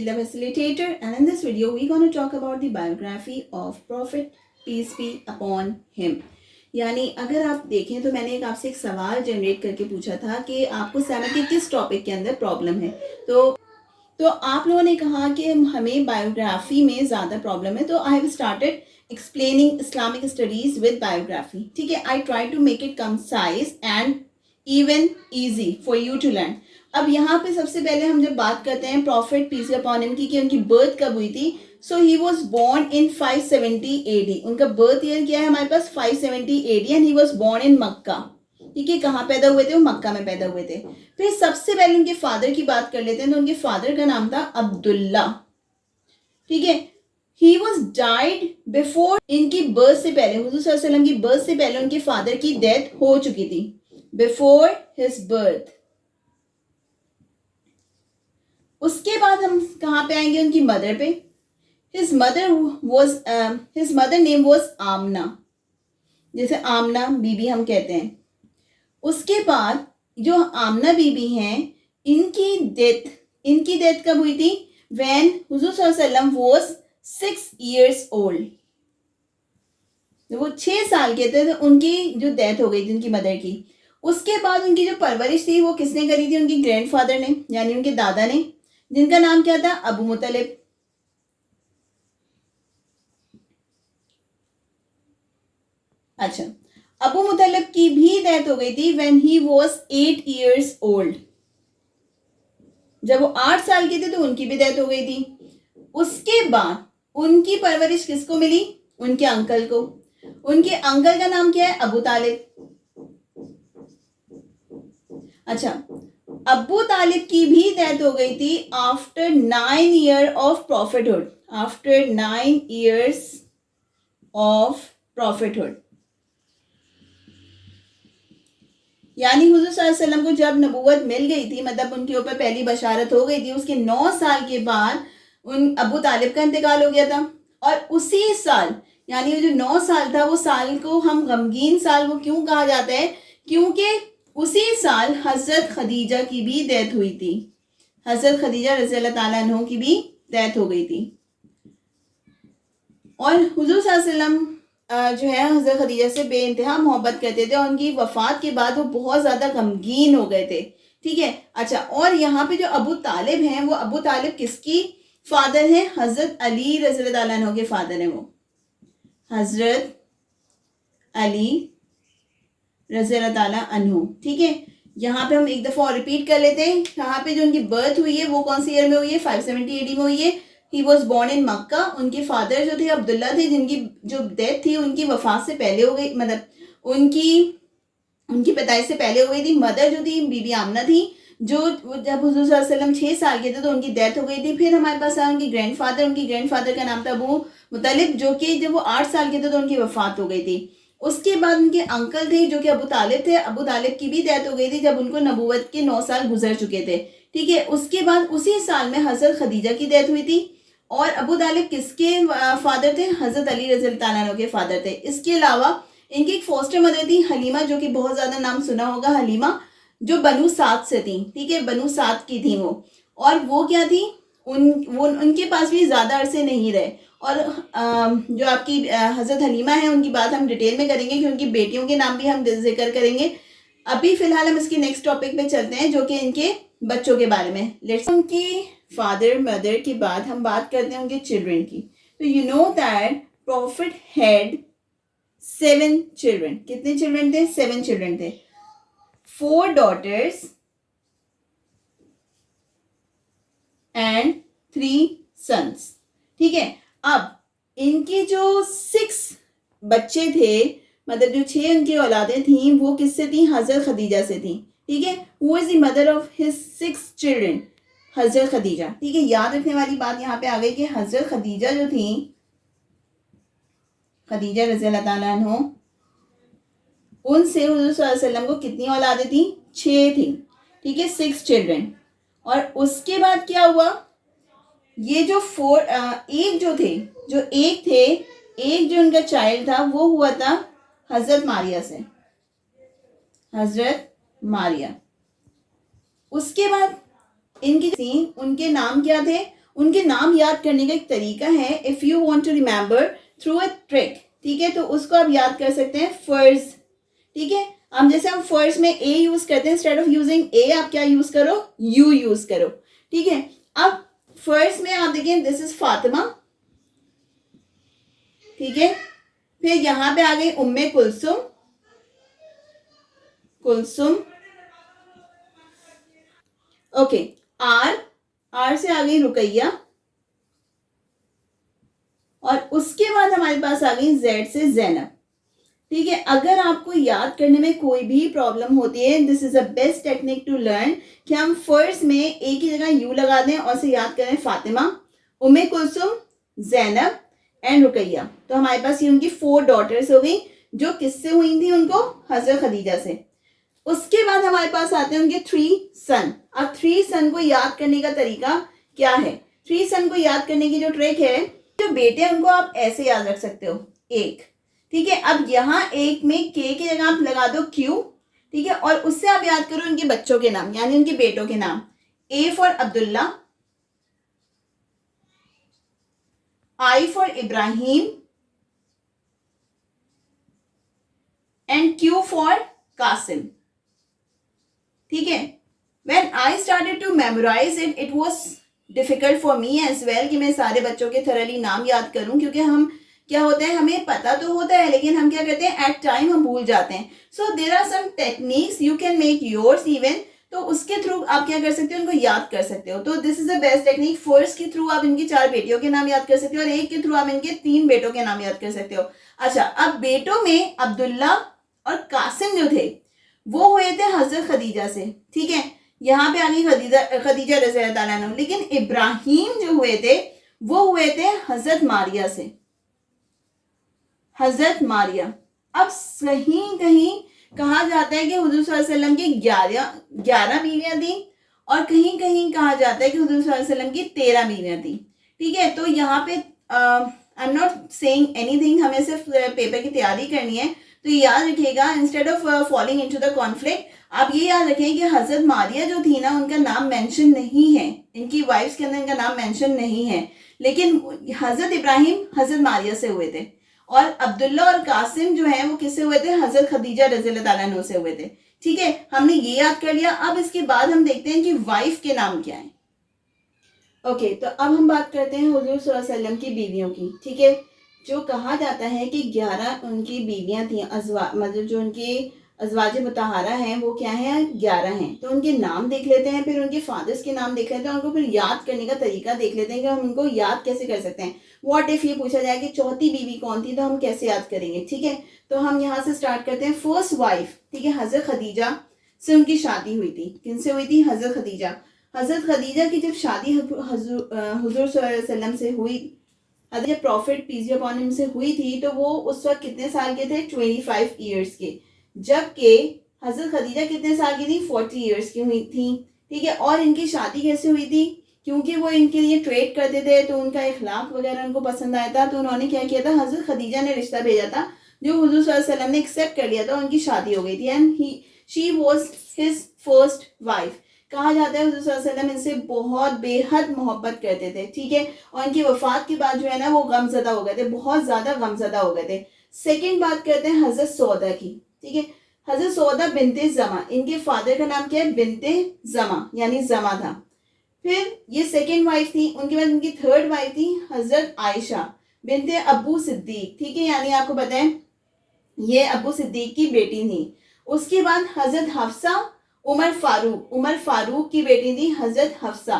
the facilitator, and in this video we're going to talk about the biography of Prophet peace be upon him. यानी अगर आप देखें तो मैंने आपसे एक सवाल जनरेट करके पूछा था कि आपको समझ के किस टॉपिक के अंदर प्रॉब्लम है, तो आप लोगों ने कहा कि हमें बायोग्राफी में ज़्यादा प्रॉब्लम है. तो I have started explaining Islamic studies with biography. ठीक है, I try to make it concise and even easy for you to learn. अब यहाँ पे सबसे पहले हम जब बात करते हैं प्रॉफिट पीस अपॉन हिम की कि उनकी बर्थ कब हुई थी, so he was born in 570 AD. उनका बर्थ ईयर क्या है हमारे पास 570 AD and he was born in Mecca. ठीक है, कहाँ पैदा हुए थे? वो मक्का में पैदा हुए थे. फिर सबसे पहले उनके फादर की बात कर लेते हैं. तो उनके फादर का नाम था अब्दुल्ला. ठीक है, ही वॉज डाइड बिफोर. इनकी बर्थ से पहले, हुजूर सल्लल्लाहु अलैहि वसल्लम की बर्थ से पहले उनके फादर की डेथ हो चुकी थी. Before his birth. उसके बाद हम कहाँ पे आएंगे? उनकी मदर पे. हिज मदर नेम वॉज आमना, जैसे आमना बीबी हम कहते हैं. उसके बाद जो आमना बीबी हैं, इनकी डेथ कब हुई थी? व्हेन हुजूर सल्लल्लाहु अलैहि वसल्लम वॉज 6 years old. वो 6 साल के थे तो उनकी जो डेथ हो गई थी उनकी मदर की. उसके बाद उनकी जो परवरिश थी वो किसने करी थी? उनकी ग्रैंडफादर ने, यानी उनके दादा ने, जिनका नाम क्या था? अबू मुतलिब. अच्छा, अबू मुतलिब की भी डेथ हो गई थी when he was 8 years old. जब वो 8 साल के थे तो उनकी भी डेथ हो गई थी. उसके बाद उनकी परवरिश किसको मिली? उनके अंकल को. उनके अंकल का नाम क्या है? अबू तालिब. अच्छा, अबू तालिब की भी डेथ हो गई थी after 9 years of prophethood. After 9 years of prophethood, यानी हुजूर सल्लल्लाहु अलैहि वसल्लम को जब नबूवत मिल गई थी, मतलब उनके ऊपर पहली बशारत हो गई थी, उसके 9 साल के बाद उन अबू तालिब का इंतकाल हो गया था. और उसी साल, यानी वो जो 9 साल था, वो साल को हम गमगीन साल वो क्यों कहा जाता है? क्योंकि उसी साल हजरत खदीजा की भी डेथ हुई थी. हजरत खदीजा रज़ी अल्लाह ताला अन्हा की भी डेथ हो गई थी. और हुजूर सल्लल्लाहु अलैहि वसल्लम जो है हजरत खदीजा से बेइंतहा मोहब्बत करते थे और उनकी वफात के बाद वो बहुत ज़्यादा गमगीन हो गए थे. ठीक है. अच्छा, और यहाँ पे जो अबू तालिब हैं, वो अबू तालिब किसकी फादर हैं? हजरत अली रज़ी अल्लाह ताला अन्हु के फादर हैं. वो हजरत अली रज़ी अल्लाह ताला अन्हु. ठीक है, यहाँ पे हम एक दफ़ा और रिपीट कर लेते हैं. यहाँ पे जो उनकी बर्थ हुई है वो कौन सी ईयर में हुई है? 570 AD में हुई है. ही वॉज बोर्न इन मक्का. उनके फादर जो थे अब्दुल्ला थे, जिनकी जो डेथ थी उनकी वफात से पहले हो गई, मतलब उनकी पैदाइश से पहले हो गई थी. मदर जो थी बीबी आमना थी, जो जब हुजूर सल्लल्लाहु अलैहि वसल्लम 6 साल के थे तो उनकी डेथ हो गई थी. फिर हमारे पास आया उनकी ग्रैंडफादर. उनकी ग्रैंडफादर का नाम था अबू मुतलिब, जो कि जब वो 8 साल के थे तो उनकी वफात हो गई थी. उसके बाद उनके अंकल थे जो कि अबू तालिब थे. अबू तालिब की भी डेथ हो गई थी जब उनको नबूवत के 9 साल गुजर चुके थे. ठीक है, उसके बाद उसी साल में हजरत खदीजा की डेथ हुई थी. और अबू तालिब किसके फादर थे? हजरत अली रज़ी अल्लाह ताला अन्हु के फादर थे. इसके अलावा इनकी एक फोस्टर मदर थी हलीमा, जो कि बहुत ज़्यादा नाम सुना होगा, हलीमा, जो बनु साद से थी. ठीक है, बनु साद की थी वो. और वो क्या थी? उनके पास भी ज़्यादा अरसे नहीं रहे. और जो आपकी हजरत हलीमा है उनकी बात हम डिटेल में करेंगे कि उनकी बेटियों के नाम भी हम जिक्र करेंगे. अभी फिलहाल हम इसकी नेक्स्ट टॉपिक पे चलते हैं, जो कि इनके बच्चों के बारे में. लेट्स उनकी फादर मदर के बाद हम बात करते हैं उनके चिल्ड्रन की. तो you know that profit had 7 children. कितने चिल्ड्रन थे? 7 चिल्ड्रन थे. 4 daughters एंड 3 sons. ठीक है, अब इनके जो 6 बच्चे थे, मतलब जो 6 उनकी औलादें थी, वो किससे थी? हजरत खदीजा से थी. ठीक है, who is the mother of his 6 children? हजरत खदीजा. ठीक है, याद रखने वाली बात यहाँ पे आ गई कि हजरत खदीजा जो थी, खदीजा रज़ी अल्लाह ताला अन्हा, उनसे हुजूर सल्लल्लाहु अलैहि वसल्लम को कितनी औलादें थी? 6 थी. ठीक है, 6 चिल्ड्रन. और उसके बाद क्या हुआ? ये जो एक जो उनका चाइल्ड था वो हुआ था हजरत मारिया से. हजरत मारिया. उसके बाद उनके नाम क्या थे? उनके नाम याद करने का एक तरीका है, if you want to remember through a trick, ठीक है, तो उसको आप याद कर सकते हैं फर्ज, ठीक है। अब जैसे हम फर्ज में ए यूज करते हैं, इंस्टेड ऑफ यूजिंग ए आप क्या यूज करो, यू यूज करो, ठीक है। अब फर्ज में आप देखें दिस इज फातिमा, ठीक है। फिर यहां पे आ गई उम्मे कुलसुम, कुलसुम, ओके। आर से आ गई रुकैया, और उसके बाद हमारे पास आ गई जेड से जैनब, ठीक है। अगर आपको याद करने में कोई भी प्रॉब्लम होती है, this is a best technique to learn कि हम फर्स्ट में एक ही जगह यू लगा दें और से याद करें फातिमा, उम्मे कुलसुम, जैनब एंड रुकैया। तो हमारे पास ये उनकी 4 डॉटर्स हो गई, जो किससे हुई थी, उनको हजरत खदीजा से। उसके बाद हमारे पास आते हैं उनके 3 सन। अब 3 सन को याद करने का तरीका क्या है, 3 सन को याद करने की जो ट्रिक है, जो बेटे हैं उनको आप ऐसे याद रख सकते हो, एक, ठीक है। अब यहाँ एक में के की जगह आप लगा दो क्यू, ठीक है, और उससे आप याद करो उनके बच्चों के नाम, यानी उनके बेटों के नाम। A for Abdullah, I for Ibrahim and Q for Qasim, ठीक है। When I started to memorize it, it was difficult for me as well कि मैं सारे बच्चों के thoroughly नाम याद करूं, क्योंकि हम क्या होता है, हमें पता तो होता है लेकिन हम क्या करते हैं, एट टाइम हम भूल जाते हैं। So there are some techniques you can make yours even, तो उसके थ्रू आप क्या कर सकते हो, उनको याद कर सकते हो। तो this is the best technique. First के थ्रू आप इनकी 4 बेटियों के नाम याद कर सकते हो, और एक के थ्रू आप इनके 3 बेटों के नाम याद कर सकते हो। अच्छा, अब बेटों में अब्दुल्ला और कासिम जो थे वो हुए थे हजरत खदीजा से, ठीक है। यहाँ पे आ गई खदीजा रज़ी अल्लाह ताला अन्हा। लेकिन इब्राहिम जो हुए थे वो हुए थे हजरत मारिया से, हजरत मारिया। अब कहीं कहीं कहा जाता है कि हुजूर सल्लल्लाहु अलैहि वसल्लम की 11 बीवियां थी, और कहीं कहीं कहा जाता है कि हुजूर सल्लल्लाहु अलैहि वसल्लम की 13 बीवियां थी, ठीक है। तो यहाँ पे I am not saying anything, हमें सिर्फ पेपर की तैयारी करनी है। तो ये याद रखिएगा, instead of falling into the conflict, आप ये याद रखें कि हजरत मारिया जो थी ना, उनका नाम मेंशन नहीं है, इनकी वाइफ्स के अंदर इनका नाम मेंशन नहीं है, लेकिन हजरत इब्राहिम हजरत मारिया से हुए थे, और अब्दुल्ला और कासिम जो है वो किससे हुए थे, हजरत खदीजा रज़ी अल्लाह ताला अन्हा से हुए थे, ठीक है। हमने ये याद कर लिया। अब इसके बाद हम देखते हैं कि वाइफ के नाम क्या है। ओके, तो अब हम बात करते हैं हुजूर सल्लल्लाहु अलैहि वसल्लम की बीवियों की, ठीक है। जो कहा जाता है कि 11 उनकी बीवियां थी, मतलब जो उनकी अजवाज मुतहरा हैं वो क्या है, 11 हैं। तो उनके नाम देख लेते हैं, फिर उनके फादर्स के नाम देख लेते हैं, उनको फिर याद करने का तरीका देख लेते हैं कि हम उनको याद कैसे कर सकते हैं। व्हाट इफ ये पूछा जाए कि चौथी बीवी कौन थी, तो हम कैसे याद करेंगे, ठीक है। तो हम यहाँ से स्टार्ट करते हैं। फर्स्ट वाइफ, ठीक है, हजरत खदीजा से उनकी शादी हुई थी। किनसे हुई थी, हजरत खदीजा। हजरत खदीजा की जब शादी हुजूर सल्लल्लाहु अलैहि वसल्लम से हुई, जब prophet peace be upon him से हुई थी, तो वो उस वक्त कितने साल के थे, 25 ईयर्स के। जबकि हजरत खदीजा कितने साल की थी, 40 ईयर्स की हुई थी, ठीक है। और इनकी शादी कैसे हुई थी, क्योंकि वो इनके लिए ट्रेड करते थे, तो उनका इखलाक वगैरह उनको पसंद आया था, तो उन्होंने क्या किया था, हजरत खदीजा ने रिश्ता भेजा था, जो हुजूर सल्लल्लाहु अलैहि वसल्लम ने एक्सेप्ट कर लिया था, उनकी शादी हो गई थी, and she was his first wife. कहा जाता है हुजूर सल्लल्लाहु अलैहि वसल्लम इनसे बहुत बेहद मोहब्बत करते थे, ठीक है। और इनकी वफात के बाद जो है ना, वो गमजदा हो गए थे, बहुत ज्यादा गमजदा हो गए थे। सेकंड बात करते हैं हजरत सौदा की, ठीक है। हजरत सौदा बिनते जमा, इनके फादर का नाम क्या है, बिनते जमा, यानी जमा था। फिर ये सेकंड वाइफ थी। उनके बाद उनकी थर्ड वाइफ थी हजरत आयशा बिनते अबू सिद्दीक, ठीक है, यानी आपको पता है ये अबू सिद्दीक की बेटी थी। उसके बाद हजरत हफ्सा उमर फारूक की बेटी थी हजरत हफ्सा।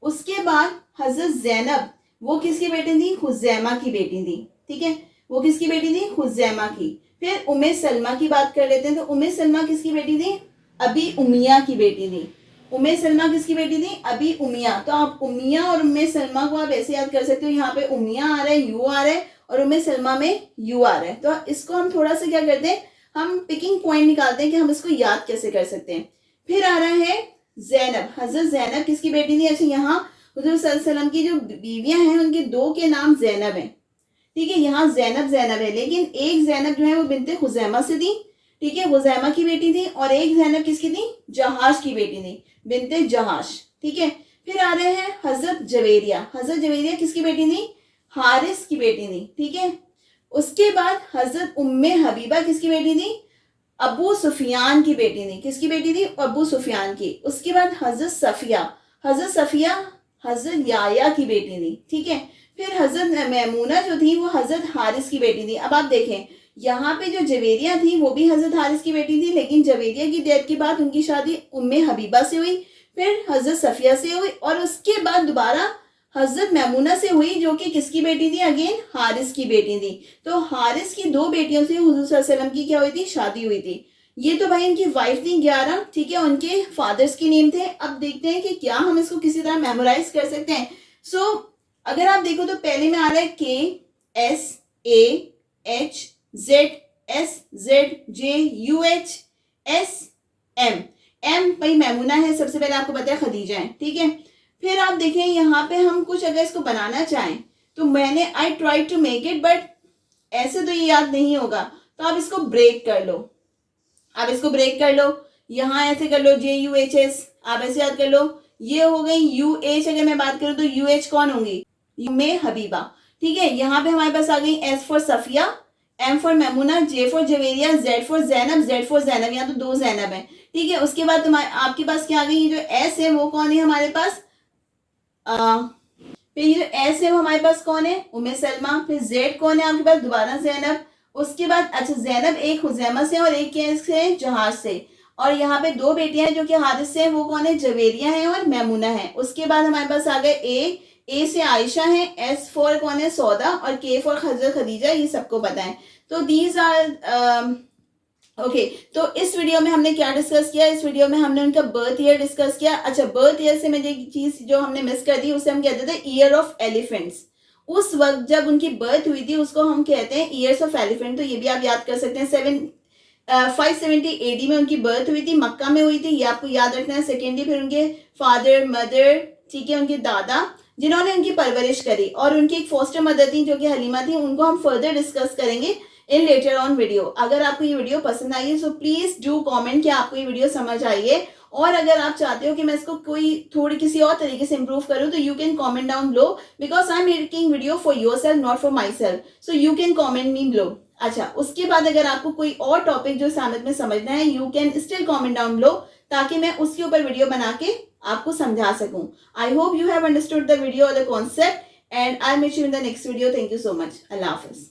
उसके बाद हजरत जैनब, वो किसकी बेटी थी, हुजैमा की बेटी थी, ठीक है, वो किसकी बेटी थी, हुजैमा की। फिर उम्मे सलमा की बात कर लेते हैं। तो उम्मे सलमा किसकी बेटी थी, अबी उमिया की बेटी थी। उम्मे सलमा किसकी बेटी थी, अबी उमिया। तो आप उमिया और उम्मे सलमा को आप ऐसे याद कर सकते हो, यहाँ पे उमिया आ रहा है, यू आ रहा है, और उम्मे सलमा में यू आ रहा है। तो इसको हम थोड़ा सा क्या करते हैं, हम पिकिंग पॉइंट निकालते हैं कि हम इसको याद कैसे कर सकते हैं। फिर आ रहा है जैनब। हजरत जैनब किसकी बेटी थी, अच्छा यहाँ हुजूर सल्लल्लाहु अलैहि वसल्लम की जो बीवियां हैं उनके 2 के नाम जैनब हैं, ठीक है। यहाँ जैनब है, लेकिन एक जैनब जो है वो बिनते खुजैमा से थी, ठीक है, खुजैमा की बेटी थी। और एक जैनब किसकी थी, जहाश की बेटी थी, बिनते जहाश, ठीक है। फिर आ रहे हैं हजरत जवेरिया। हजरत जवेरिया किसकी बेटी थी? हारिस की बेटी थी, ठीक है। उसके बाद हजरत उम्मे हबीबा किसकी बेटी थी? अबू सुफियान की बेटी थी। किसकी बेटी थी? अबू सुफियान की। उसके बाद हजरत सफिया। हजरत सफिया हजरत याया की बेटी थी, ठीक है। फिर हजरत मैमूना जो थी वो हजरत हारिस की बेटी थी। अब आप देखें यहाँ पे जो जवेरिया थी वो भी हजरत हारिस की बेटी थी, लेकिन जवेरिया की डेथ के बाद उनकी शादी उम्मे हबीबा से हुई, फिर हजरत सफिया से हुई, और उसके बाद दोबारा हजरत मैमूना से हुई, जो कि किसकी बेटी थी? अगेन हारिस की बेटी थी। तो हारिस की दो बेटियों से हुजूर सल्लल्लाहु अलैहि वसल्लम की क्या हुई थी? शादी हुई थी। ये तो भाई इनकी वाइफ थी 11, ठीक है। उनके फादर्स के नेम थे। अब देखते हैं कि क्या हम इसको किसी तरह मेमोराइज कर सकते हैं। सो अगर आप देखो तो पहले में आ रहा है KSAHZSZJUHSM। एम भाई मैमूना है, सबसे पहले आपको पता है खदीजा है, ठीक है। फिर आप देखें यहाँ पे हम कुछ अगर इसको बनाना चाहें तो मैंने I try to make it, but ऐसे तो ये याद नहीं होगा, तो आप इसको ब्रेक कर लो। आप इसको ब्रेक कर लो, यहाँ ऐसे कर लो JUHS, आप ऐसे याद कर लो। ये हो गई UH। अगर मैं बात करूं तो UH कौन होंगी? में हबीबा, ठीक है। यहाँ पे हमारे पास आ गई S for Safia, M for Maimoona, J for Javeria, Z for Zainab, Z for Zainab. यहाँ तो दो जैनब है, ठीक है। उसके बाद तुम्हारे आपके पास क्या आ गई? जो S है वो कौन है हमारे पास? फिर ये जो S है वो हमारे पास कौन है? उम्मे सलमा। फिर Z कौन है आपके पास? दोबारा जैनब। उसके बाद अच्छा जैनब एक हुजैमा से और एक से जहाज से, और यहाँ पे दो बेटियां हैं जो कि हारिस से हैं, वो कौन है? जवेरिया है और मैमूना है। उसके बाद हमारे पास आ गए ए से आयशा है, S फॉर कौन है? सौदा, और K फॉर हजरत खदीजा। ये सबको पता है। तो दीज आर ओके। तो इस वीडियो में हमने क्या डिस्कस किया? इस वीडियो में हमने उनका बर्थ ईयर डिस्कस किया। अच्छा, बर्थ ईयर से मुझे एक चीज जो हमने मिस कर दी, उसे हम कहते थे ईयर ऑफ एलिफेंट्स। उस वक्त जब उनकी बर्थ हुई थी उसको हम कहते हैं ईयर्स ऑफ एलिफेंट। तो ये भी आप याद कर सकते हैं। 570 AD में उनकी बर्थ हुई थी, मक्का में हुई थी, ये आपको याद रखना है। सेकेंडली फिर उनके फादर मदर, ठीक है, उनके दादा जिन्होंने उनकी परवरिश करी, और उनकी एक फोस्टर मदर थी जो कि हलीमा थी। उनको हम फर्दर डिस्कस करेंगे इन लेटर ऑन वीडियो। अगर आपको ये वीडियो पसंद आई है सो प्लीज डू कमेंट कि आपको ये वीडियो समझ आई है, और अगर आप चाहते हो कि मैं इसको कोई थोड़ी किसी और तरीके से इंप्रूव करूं तो you can comment down below, because I am making video for yourself not for my self, so you can comment me below. अच्छा, उसके बाद अगर आपको कोई और टॉपिक जो सामत में समझना है you can still comment down below, ताकि मैं उसके ऊपर वीडियो बना के आपको समझा सकूं। I hope you have understood the video और the concept, and I meet you in the next video. Thank you so much. अल्लाह हाफिज।